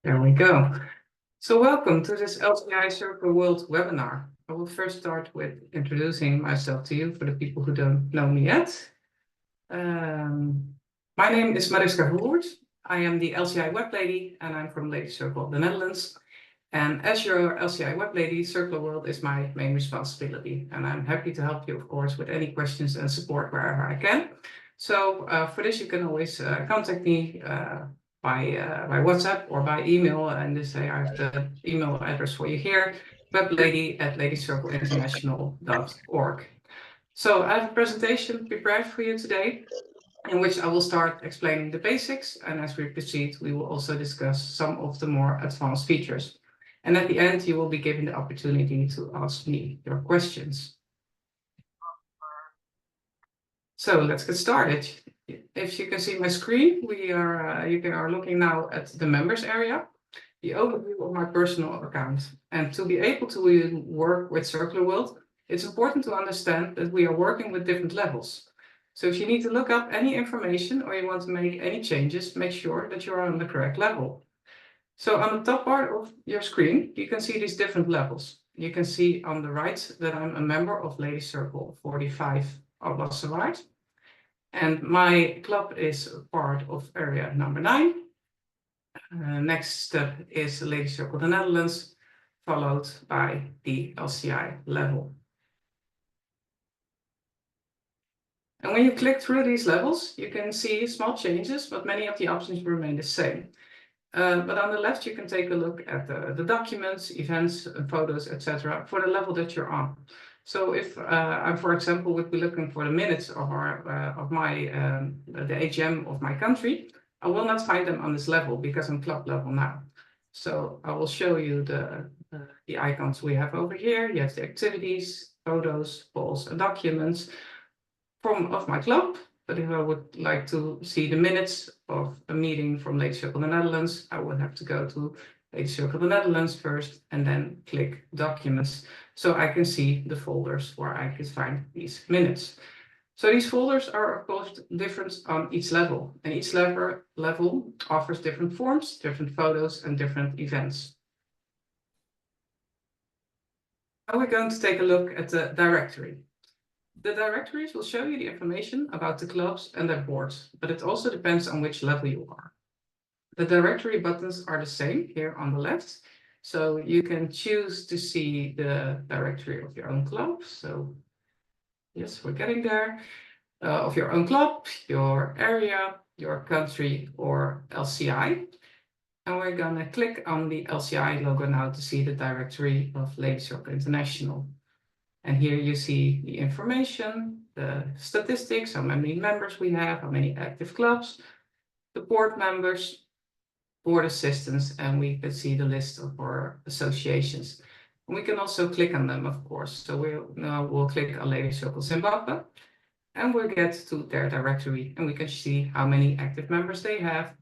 There we go. So welcome to this LCI Circler.World webinar. I will first start with introducing myself to you for the people who don't know me yet. My name is Mariska Verwoerd. I am the LCI web lady and I'm from Lady Circle, the Netherlands. And as your LCI web lady, Circler.World is my main responsibility. And I'm happy to help you, of course, with any questions and support wherever I can. So for this, you can always contact me by WhatsApp or by email. And this I have the email address for you here, weblady@ladycircleinternational.org. So I have a presentation prepared for you today, in which I will start explaining the basics. And as we proceed, we will also discuss some of the more advanced features. And at the end, you will be given the opportunity to ask me your questions. So let's get started. If you can see my screen, you are looking now at the members area, the overview of my personal account. And to be able to work with Circler.World, it's important to understand that we are working with different levels. So if you need to look up any information or you want to make any changes, make sure that you are on the correct level. So on the top part of your screen, you can see these different levels. You can see on the right that I'm a member of Lady Circle 45 Albasserwaard. And my club is part of area number 9. Next step is Lady Circle the Netherlands, followed by the LCI level. And when you click through these levels, you can see small changes, but many of the options remain the same. But on the left, you can take a look at the documents, events, photos, etc. for the level that you're on. So if I, for example, would be looking for the minutes of the AGM of my country, I will not find them on this level because I'm club level now. So I will show you the icons we have over here. You have the activities, photos, polls, and documents of my club. But if I would like to see the minutes of a meeting from Lady Circle the Netherlands, I would have to go to Lady Circle the Netherlands first and then click Documents, so I can see the folders where I can find these minutes. So these folders are of course different on each level, and each level offers different forms, different photos, and different events. Now we're going to take a look at the directory. The directories will show you the information about the clubs and their boards, but it also depends on which level you are. The directory buttons are the same here on the left, so you can choose to see the directory of your own club. So yes, we're getting there. Of your own club, your area, your country, or LCI. And we're gonna click on the LCI logo now to see the directory of Lady Circle International. And here you see the information, the statistics, how many members we have, how many active clubs, the board members, board assistants, and we can see the list of our associations. And we can also click on them, of course. So we'll click on Lady Circle Zimbabwe, and we'll get to their directory, and we can see how many active members they have,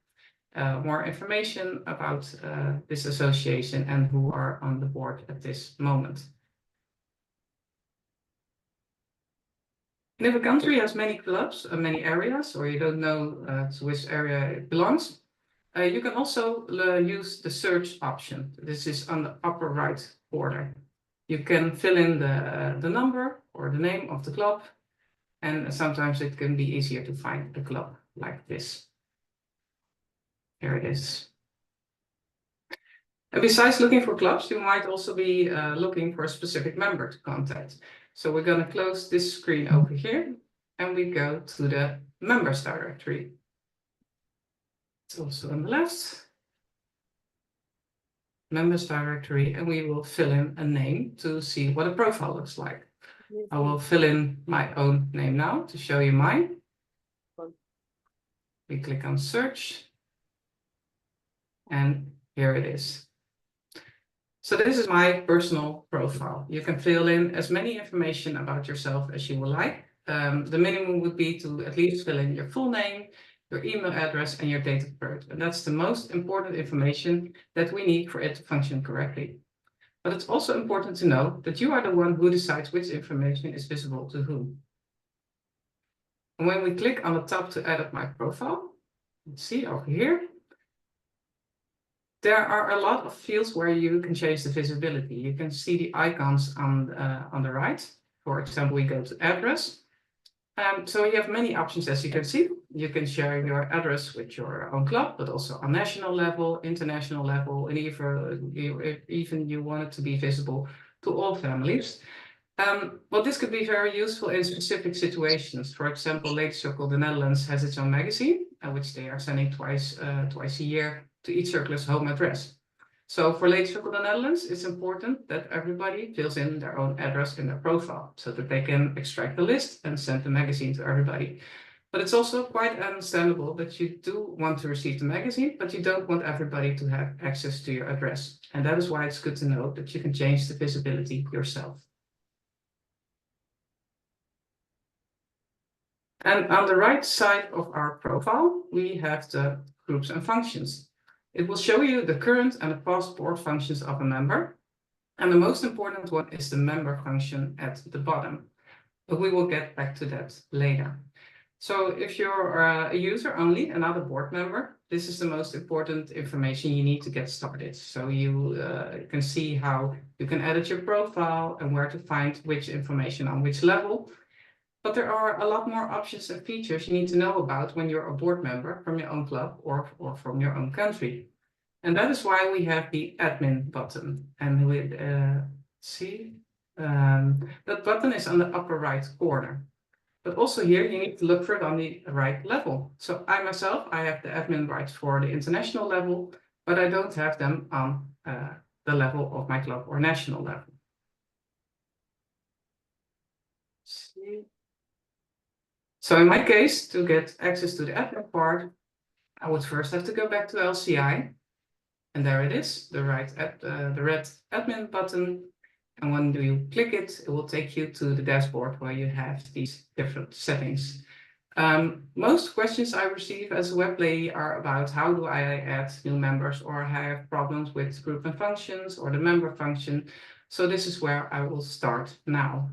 more information about this association and who are on the board at this moment. And if a country has many clubs and many areas, or you don't know to which area it belongs, you can also use the search option. This is on the upper right border. You can fill in the number or the name of the club, and sometimes it can be easier to find a club like this. Here it is. And besides looking for clubs, you might also be looking for a specific member to contact. So we're going to close this screen over here, and we go to the members directory. It's also on the left. Members directory, and we will fill in a name to see what a profile looks like. I will fill in my own name now to show you mine. We click on search, and here it is. So this is my personal profile. You can fill in as many information about yourself as you would like. The minimum would be to at least fill in your full name, your email address, and your date of birth. And that's the most important information that we need for it to function correctly. But it's also important to know that you are the one who decides which information is visible to whom. And when we click on the top to edit my profile, let's see over here, There are a lot of fields where you can change the visibility. You can see the icons on the right. For example, we go to address. So you have many options, as you can see. You can share your address with your own club, but also on national level, international level, and even you want it to be visible to all families. Well, this could be very useful in specific situations. For example, Ladies Circle the Netherlands has its own magazine, which they are sending twice a year to each circler's home address. So for Ladies Circle the Netherlands, it's important that everybody fills in their own address in their profile so that they can extract the list and send the magazine to everybody. But it's also quite understandable that you do want to receive the magazine, but you don't want everybody to have access to your address. And that is why it's good to know that you can change the visibility yourself. And on the right side of our profile, we have the groups and functions. It will show you the current and the past board functions of a member. And the most important one is the member function at the bottom. But we will get back to that later. So if you're a user only, another board member, this is the most important information you need to get started. So you can see how you can edit your profile and where to find which information on which level. But there are a lot more options and features you need to know about when you're a board member from your own club or from your own country. And that is why we have the admin button. And we see that button is on the upper right corner. But also here you need to look for it on the right level. So I myself, I have the admin rights for the international level, but I don't have them on the level of my club or national level. See. So in my case, to get access to the admin part, I would first have to go back to LCI. And there it is, the red admin button. And when you click it, it will take you to the dashboard where you have these different settings. Most questions I receive as a web lady are about how do I add new members, or I have problems with group and functions or the member function. So this is where I will start now.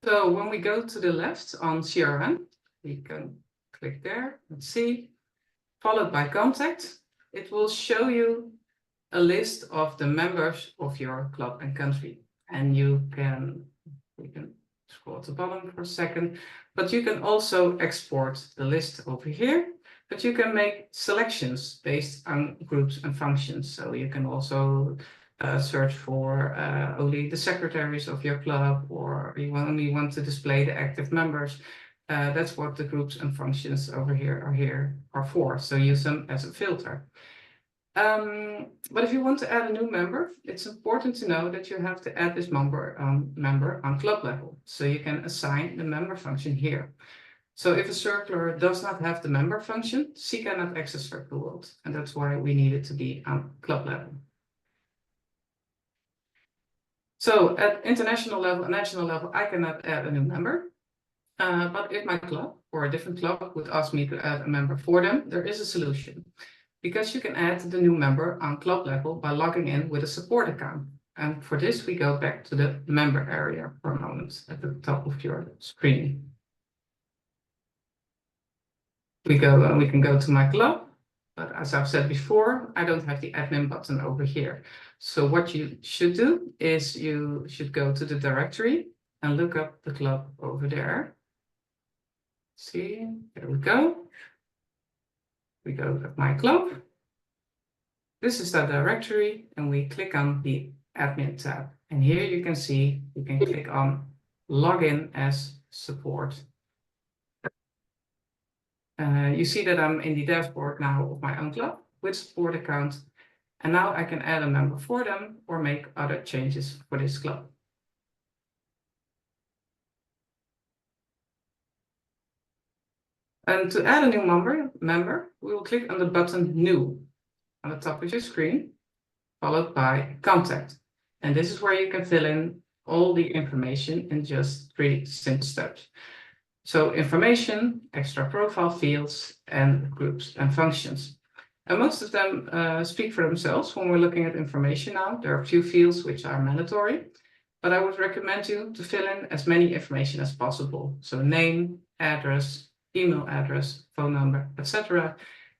So when we go to the left on CRM, we can click there, let's see, followed by contact. It will show you a list of the members of your club and country. And we can scroll to the bottom for a second, but you can also export the list over here, but you can make selections based on groups and functions. So you can also search for only the secretaries of your club, or you only want to display the active members. That's what the groups and functions over here are for. So use them as a filter. But if you want to add a new member, it's important to know that you have to add this member on club level. So you can assign the member function here. So if a circler does not have the member function, she cannot access Circler.World. And that's why we need it to be on club level. So at international level and national level, I cannot add a new member. But if my club or a different club would ask me to add a member for them, there is a solution. Because you can add the new member on club level by logging in with a support account. And for this, we go back to the member area for a moment at the top of your screen. We can go to my club, but as I've said before, I don't have the admin button over here. So what you should do is you should go to the directory and look up the club over there. See, there we go. We go to my club. This is the directory, and we click on the admin tab. And here you can see, you can click on login as support. You see that I'm in the dashboard now of my own club with support account. And now I can add a member for them or make other changes for this club. And to add a new member, we will click on the button New on the top of your screen, followed by Contact. And this is where you can fill in all the information in just 3 simple steps. So information, extra profile fields, and groups and functions. And most of them speak for themselves when we're looking at information now. There are a few fields which are mandatory, but I would recommend you to fill in as many information as possible. So name, address, email address, phone number, etc.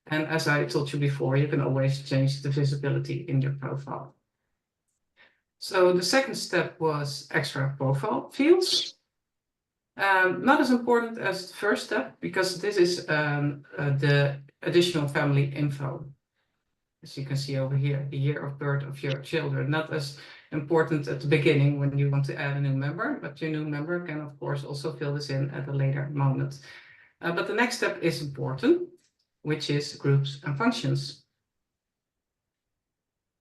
And as I told you before, you can always change the visibility in your profile. So the second step was extra profile fields. Not as important as the first step, because this is the additional family info. As you can see over here, the year of birth of your children. Not as important at the beginning when you want to add a new member, but your new member can of course also fill this in at a later moment. But the next step is important, which is groups and functions.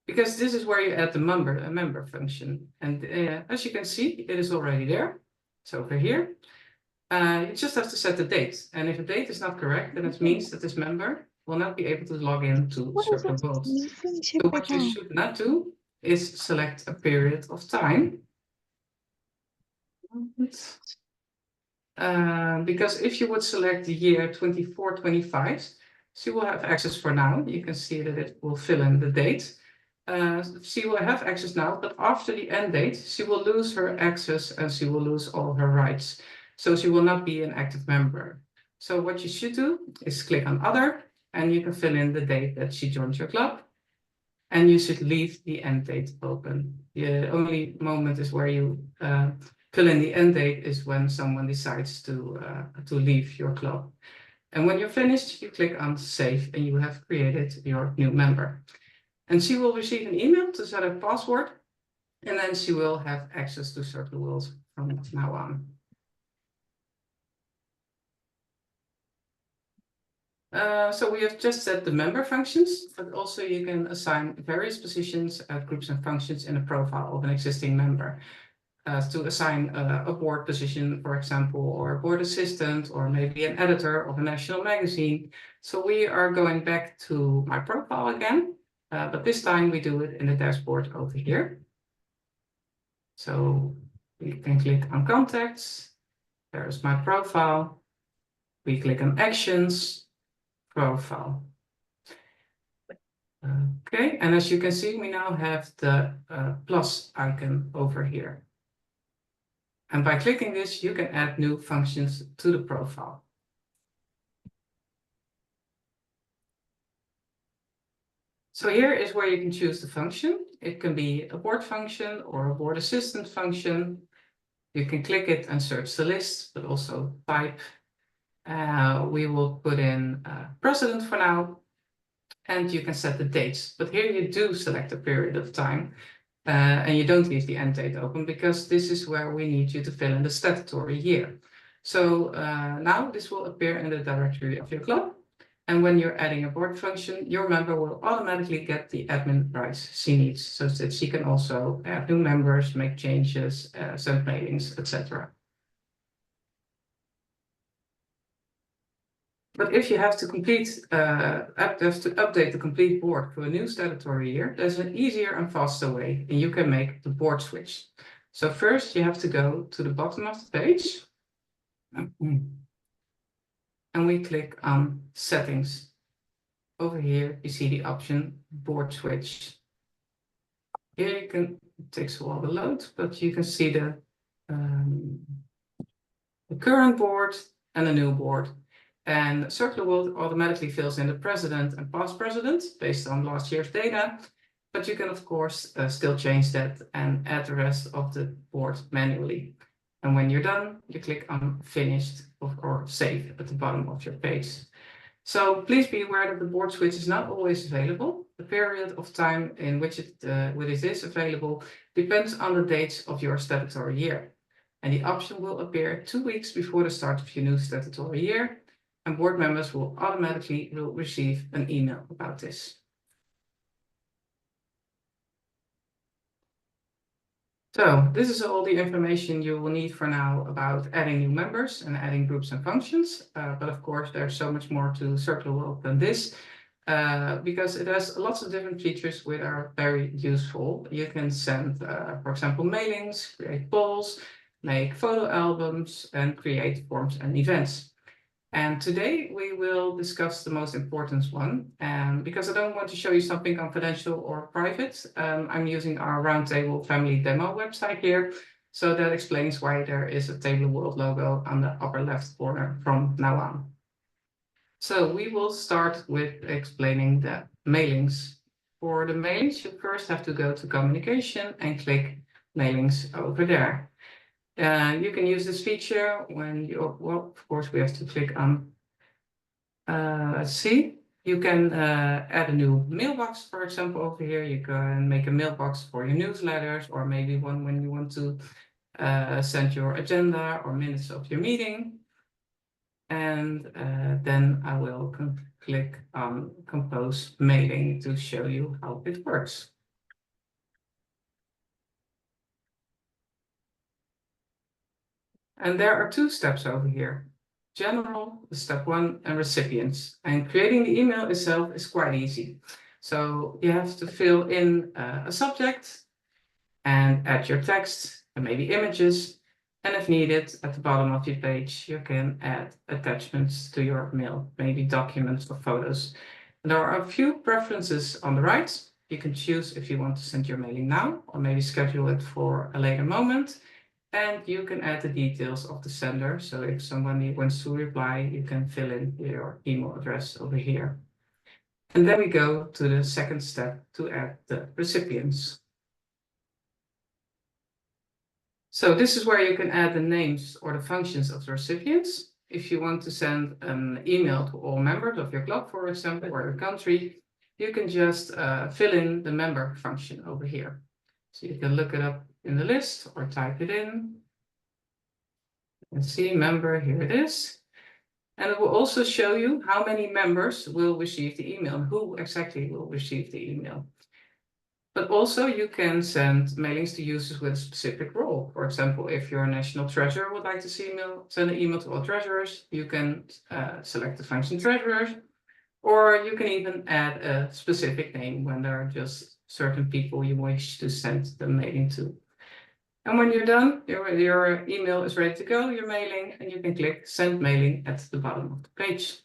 Because this is where you add the member function. And as you can see, it is already there. It's over here. You just have to set the date. And if the date is not correct, then it means that this member will not be able to log in to Circler.World. So what you should not do is select a period of time. Because if you would select the year 24-25, she will have access for now. You can see that it will fill in the date. She will have access now, but after the end date, she will lose her access and she will lose all her rights. So she will not be an active member. So what you should do is click on Other, and you can fill in the date that she joined your club. And you should leave the end date open. The only moment is where you fill in the end date is when someone decides to leave your club. And when you're finished, you click on Save, and you have created your new member. And she will receive an email to set a password, and then she will have access to Circler.World from now on. So we have just set the member functions, but also you can assign various positions, groups and functions in a profile of an existing member. To assign a board position, for example, or a board assistant, or maybe an editor of a national magazine. So we are going back to my profile again, but this time we do it in the dashboard over here. So we can click on Contacts. There's my profile. We click on Actions. Profile. Okay, and as you can see, we now have the plus icon over here. And by clicking this, you can add new functions to the profile. So here is where you can choose the function. It can be a board function or a board assistant function. You can click it and search the list, but also type. We will put in president for now, and you can set the dates. But here you do select a period of time, and you don't leave the end date open, because this is where we need you to fill in the statutory year. So now this will appear in the directory of your club. And when you're adding a board function, your member will automatically get the admin rights she needs, so that she can also add new members, make changes, send mailings, etc. But if you have to update the complete board for a new statutory year, there's an easier and faster way, and you can make the board switch. So first you have to go to the bottom of the page, and we click on Settings. Over here you see the option Board Switch. Here you can, it takes a while to load, but you can see the current board and the new board. And Circler.World automatically fills in the president and past president based on last year's data. But you can, of course, still change that and add the rest of the board manually. And when you're done, you click on Finished or Save at the bottom of your page. So please be aware that the board switch is not always available. The period of time in which it is available depends on the dates of your statutory year. And the option will appear 2 weeks before the start of your new statutory year. And board members will automatically receive an email about this. So this is all the information you will need for now about adding new members and adding groups and functions. But of course, there's so much more to Circler.World than this, because it has lots of different features which are very useful. You can send, for example, mailings, create polls, make photo albums, and create forms and events. And today we will discuss the most important one. And because I don't want to show you something confidential or private, I'm using our Roundtable Family Demo website here. So that explains why there is a Table World logo on the upper left corner from now on. So we will start with explaining the mailings. For the mailings, you first have to go to communication and click mailings over there. You can use this feature when you, well, of course, we have to click on, let's see. You can add a new mailbox, for example, over here. You can make a mailbox for your newsletters, or maybe one when you want to send your agenda or minutes of your meeting. And then I will click on Compose Mailing to show you how it works. And there are two steps over here. General, step 1, and recipients. And creating the email itself is quite easy. So you have to fill in a subject and add your text and maybe images. And if needed, at the bottom of your page, you can add attachments to your mail, maybe documents or photos. And there are a few preferences on the right. You can choose if you want to send your mailing now, or maybe schedule it for a later moment. And you can add the details of the sender. So if somebody wants to reply, you can fill in your email address over here. And then we go to the second step to add the recipients. So this is where you can add the names or the functions of the recipients. If you want to send an email to all members of your club, for example, or your country, you can just fill in the member function over here. So you can look it up in the list or type it in. And see member, here it is. And it will also show you how many members will receive the email, who exactly will receive the email. But also you can send mailings to users with a specific role. For example, if your national treasurer would like to send an email to all treasurers, you can select the function treasurers, or you can even add a specific name when there are just certain people you wish to send the mailing to. And when you're done, your email is ready to go, your mailing, and you can click Send Mailing at the bottom of the page.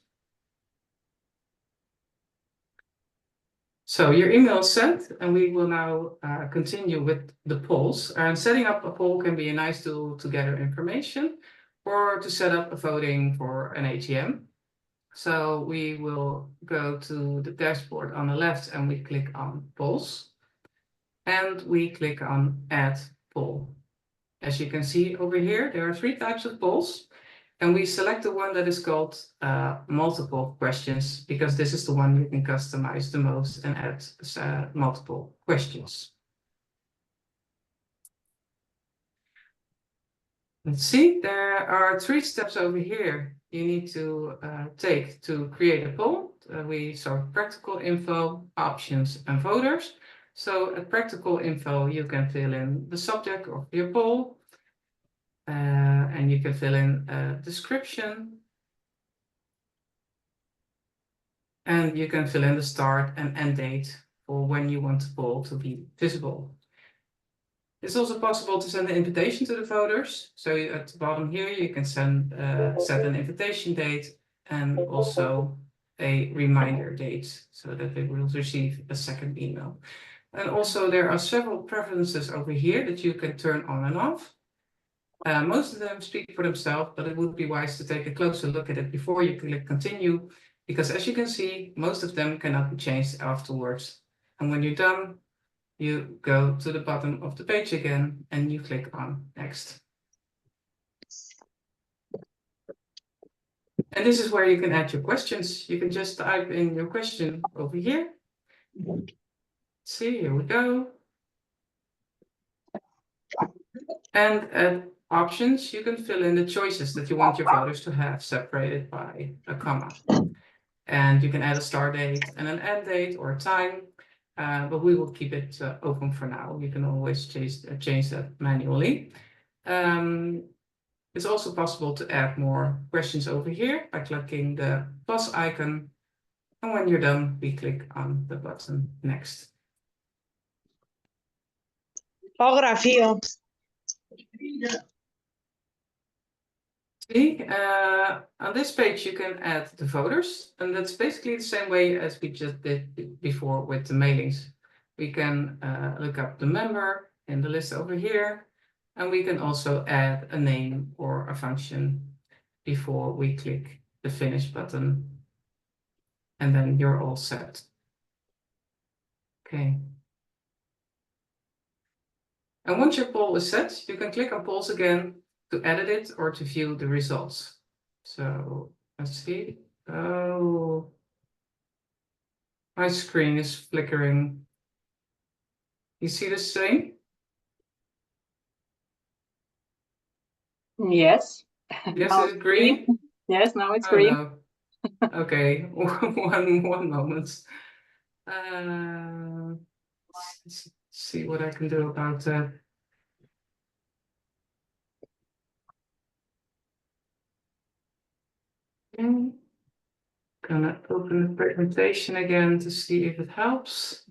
So your email is sent, and we will now continue with the polls. And setting up a poll can be a nice tool to gather information or to set up a voting for an AGM. So we will go to the dashboard on the left and we click on polls. And we click on Add Poll. As you can see over here, there are 3 types of polls. And we select the one that is called multiple questions, because this is the one you can customize the most and add multiple questions. Let's see, there are 3 steps over here you need to take to create a poll. We saw practical info, options, and voters. So at practical info, you can fill in the subject of your poll. And you can fill in a description. And you can fill in the start and end date for when you want the poll to be visible. It's also possible to send an invitation to the voters. So at the bottom here, you can set an invitation date and also a reminder date so that they will receive a second email. And also there are several preferences over here that you can turn on and off. Most of them speak for themselves, but it would be wise to take a closer look at it before you click continue, because as you can see, most of them cannot be changed afterwards. And when you're done, you go to the bottom of the page again and you click on next. And this is where you can add your questions. You can just type in your question over here. See, here we go. And at options, you can fill in the choices that you want your voters to have separated by a comma. And you can add a start date and an end date or a time, but we will keep it open for now. You can always change that manually. It's also possible to add more questions over here by clicking the plus icon. And when you're done, we click on the button next. See, on this page, you can add the voters, and that's basically the same way as we just did before with the mailings. We can look up the member in the list over here, and we can also add a name or a function before we click the finish button. and then you're all set. Okay. And once your poll is set, you can click on polls again to edit it or to view the results. So let's see. Oh, my screen is flickering. You see the same? Yes. Yes, is it green? Yes, now it's Oh, green. no. Okay, one moment. Let's see what I can do about that. Okay. Gonna open the presentation again to see if it helps.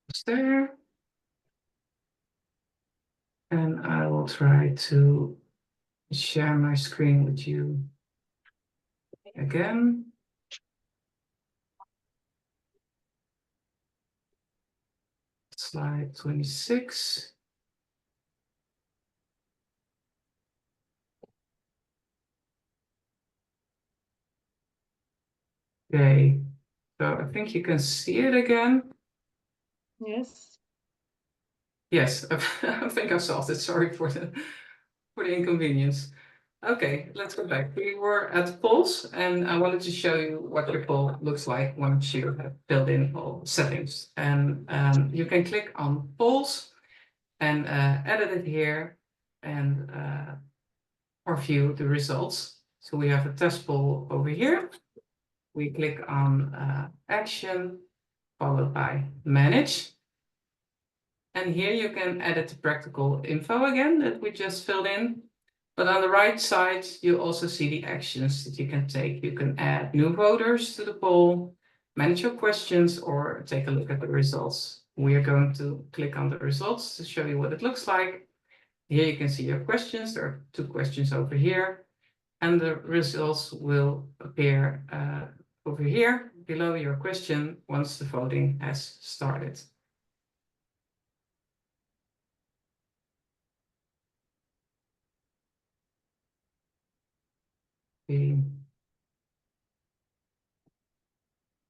It's there. And I will try to share my screen with you again. Slide 26. Okay, so I think you can see it again. Yes. Yes, I think I solved it. Sorry for the inconvenience. Okay, let's go back. We were at polls, and I wanted to show you what your poll looks like once you have filled in all settings. And you can click on polls and edit it here and or view the results. So we have a test poll over here. We click on action, followed by manage. And here you can edit the practical info again that we just filled in. But on the right side, you also see the actions that you can take. You can add new voters to the poll, manage your questions, or take a look at the results. We are going to click on the results to show you what it looks like. Here you can see your questions. There are 2 questions over here, and the results will appear over here below your question once the voting has started.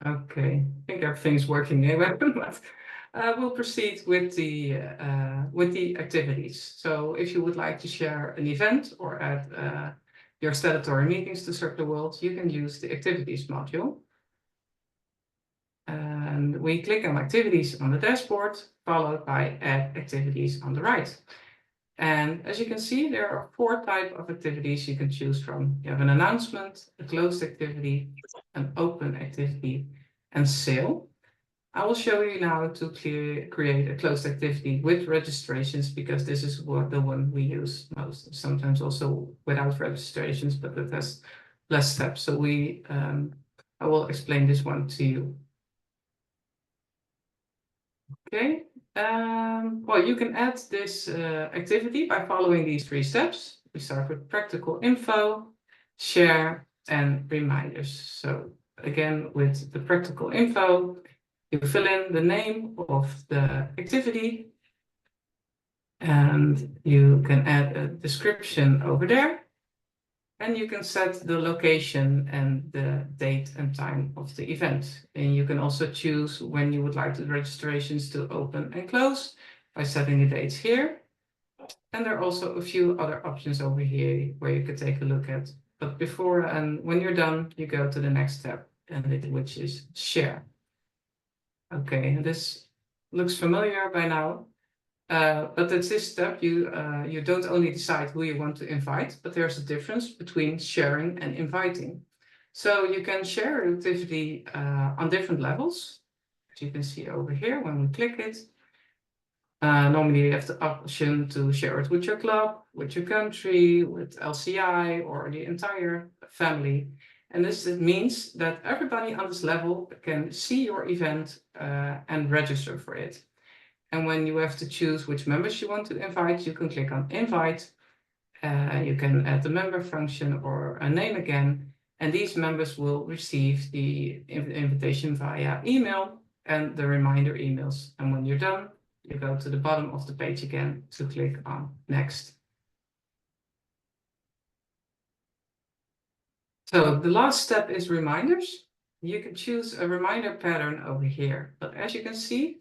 Okay, I think everything's working anyway, but we'll proceed with the activities. So if you would like to share an event or add your statutory meetings to Circler.World, you can use the activities module. And we click on activities on the dashboard, followed by add activities on the right. And as you can see, there are 4 types of activities you can choose from. You have an announcement, a closed activity, an open activity, and sale. I will show you now to create a closed activity with registrations, because this is the one we use most. Sometimes also without registrations, but it has less steps. So I will explain this one to you. Okay. Well, you can add this activity by following these 3 steps. We start with practical info, share, and reminders. So again, with the practical info, you fill in the name of the activity, and you can add a description over there. And you can set the location and the date and time of the event. And you can also choose when you would like the registrations to open and close by setting the dates here. And there are also a few other options over here where you could take a look at. But before and when you're done, you go to the next step, which is share. Okay, and this looks familiar by now. But at this step, you don't only decide who you want to invite, but there's a difference between sharing and inviting. So you can share an activity on different levels, as you can see over here when we click it. Normally you have the option to share it with your club, with your country, with LCI, or the entire family. And this means that everybody on this level can see your event and register for it. And when you have to choose which members you want to invite, you can click on invite. You can add the member function or a name again, and these members will receive the invitation via email and the reminder emails. And when you're done, you go to the bottom of the page again to click on Next. So the last step is reminders. You can choose a reminder pattern over here, but as you can see,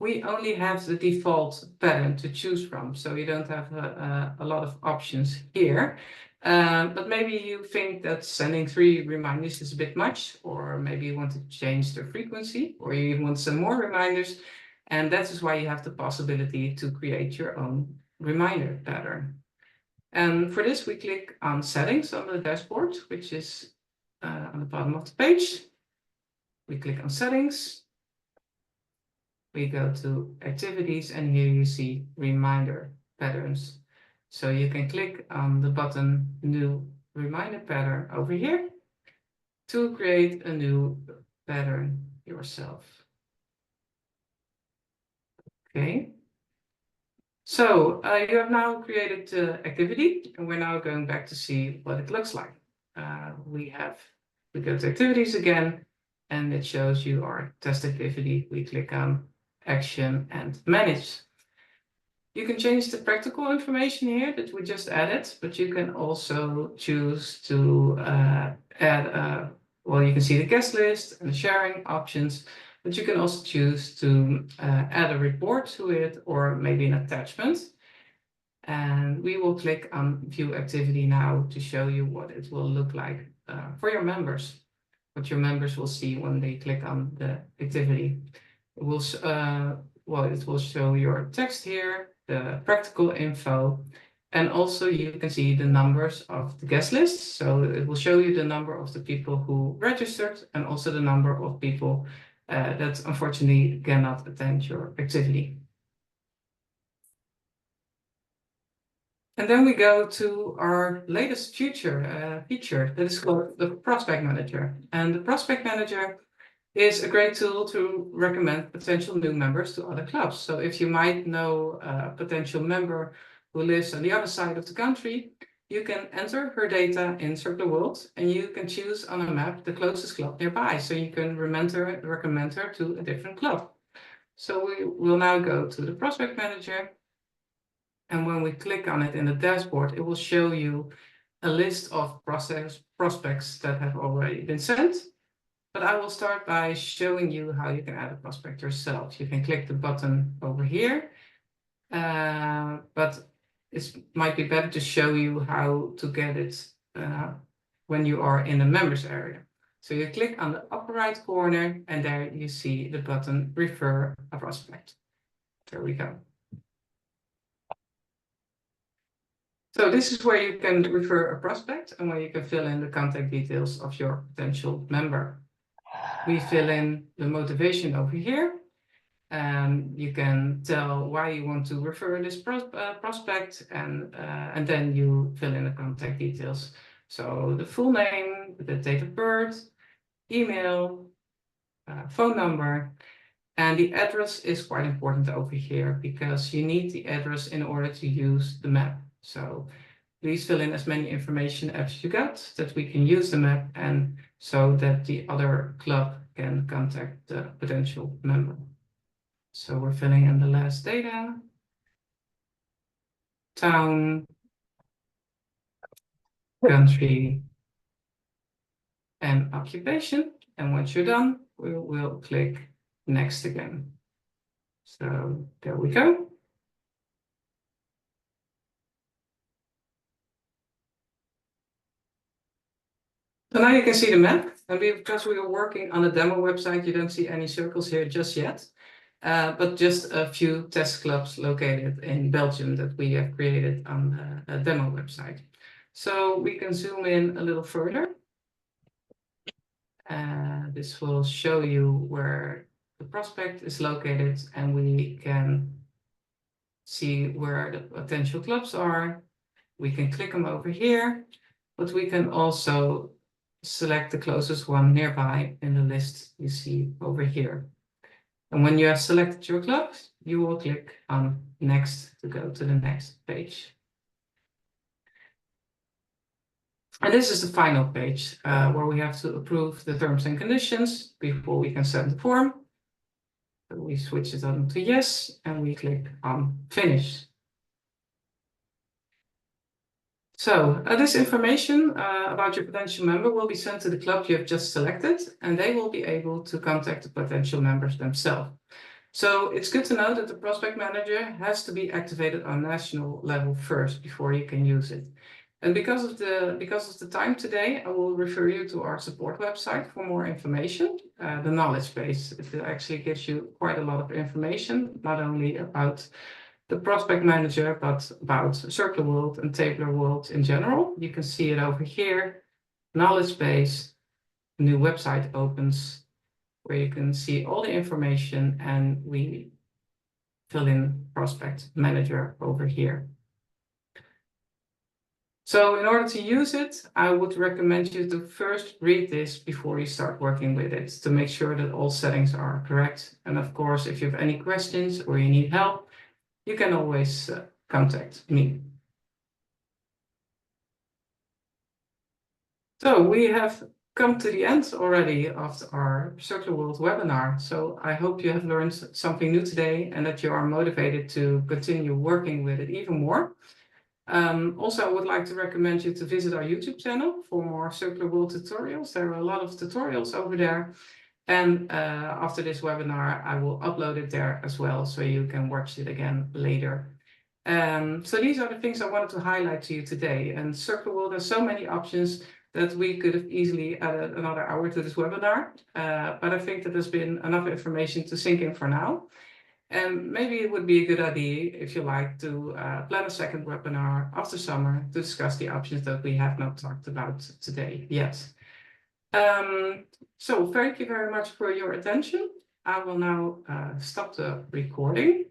we only have the default pattern to choose from, so you don't have a lot of options here. But maybe you think that sending 3 reminders is a bit much, or maybe you want to change the frequency, or you even want some more reminders. And that is why you have the possibility to create your own reminder pattern. And for this, we click on Settings on the dashboard, which is on the bottom of the page. We click on Settings. We go to Activities, and here you see Reminder Patterns. So you can click on the button New Reminder Pattern over here to create a new pattern yourself. Okay. So you have now created the activity, and we're now going back to see what it looks like. We go to Activities again, and it shows you our test activity. We click on Action and Manage. You can change the practical information here that we just added, but you can also choose to add, well, you can see the guest list and the sharing options, but you can also choose to add a report to it or maybe an attachment. And we will click on View Activity now to show you what it will look like for your members, what your members will see when they click on the activity. It will, well, it will show your text here, the practical info, and also you can see the numbers of the guest list. So it will show you the number of the people who registered and also the number of people that unfortunately cannot attend your activity. And then we go to our latest feature that is called the Prospect Manager. And the Prospect Manager is a great tool to recommend potential new members to other clubs. So if you might know a potential member who lives on the other side of the country, you can enter her data in Circler.World, and you can choose on a map the closest club nearby. So you can recommend her to a different club. So we will now go to the Prospect Manager. And when we click on it in the dashboard, it will show you a list of prospects that have already been sent. But I will start by showing you how you can add a prospect yourself. You can click the button over here, but it might be better to show you how to get it when you are in the members area. So you click on the upper right corner, and there you see the button Refer a Prospect. There we go. So this is where you can refer a prospect and where you can fill in the contact details of your potential member. We fill in the motivation over here, and you can tell why you want to refer this prospect, and then you fill in the contact details. So the full name, the date of birth, email, phone number, and the address is quite important over here because you need the address in order to use the map. So please fill in as many information as you got that we can use the map, and so that the other club can contact the potential member. So we're filling in the last data, town, country, and occupation. And once you're done, we will click Next again. So there we go. So now you can see the map, and because we are working on a demo website, you don't see any circles here just yet, but just a few test clubs located in Belgium that we have created on a demo website. So we can zoom in a little further. This will show you where the prospect is located, and we can see where the potential clubs are. We can click them over here, but we can also select the closest one nearby in the list you see over here. And when you have selected your club, you will click on Next to go to the next page. And this is the final page where we have to approve the terms and conditions before we can send the form. So we switch it on to yes, and we click on finish. So this information about your potential member will be sent to the club you have just selected, and they will be able to contact the potential members themselves. So it's good to know that the prospect manager has to be activated on national level first before you can use it. And because of the time today, I will refer you to our support website for more information. The knowledge base, it actually gives you quite a lot of information, not only about the prospect manager, but about Circler.World and Tabler.World in general. You can see it over here, knowledge base, new website opens, where you can see all the information, and we fill in prospect manager over here. So in order to use it, I would recommend you to first read this before you start working with it to make sure that all settings are correct. And of course, if you have any questions or you need help, you can always contact me. So we have come to the end already of our Circler.World webinar. So I hope you have learned something new today and that you are motivated to continue working with it even more. Also, I would like to recommend you to visit our YouTube channel for more Circler.World tutorials. There are a lot of tutorials over there. And after this webinar, I will upload it there as well, so you can watch it again later. So these are the things I wanted to highlight to you today. And Circler.World has so many options that we could have easily added another hour to this webinar. But I think that there's been enough information to sink in for now. And maybe it would be a good idea, if you like, to plan a second webinar after summer to discuss the options that we have not talked about today yet. So thank you very much for your attention. I will now stop the recording.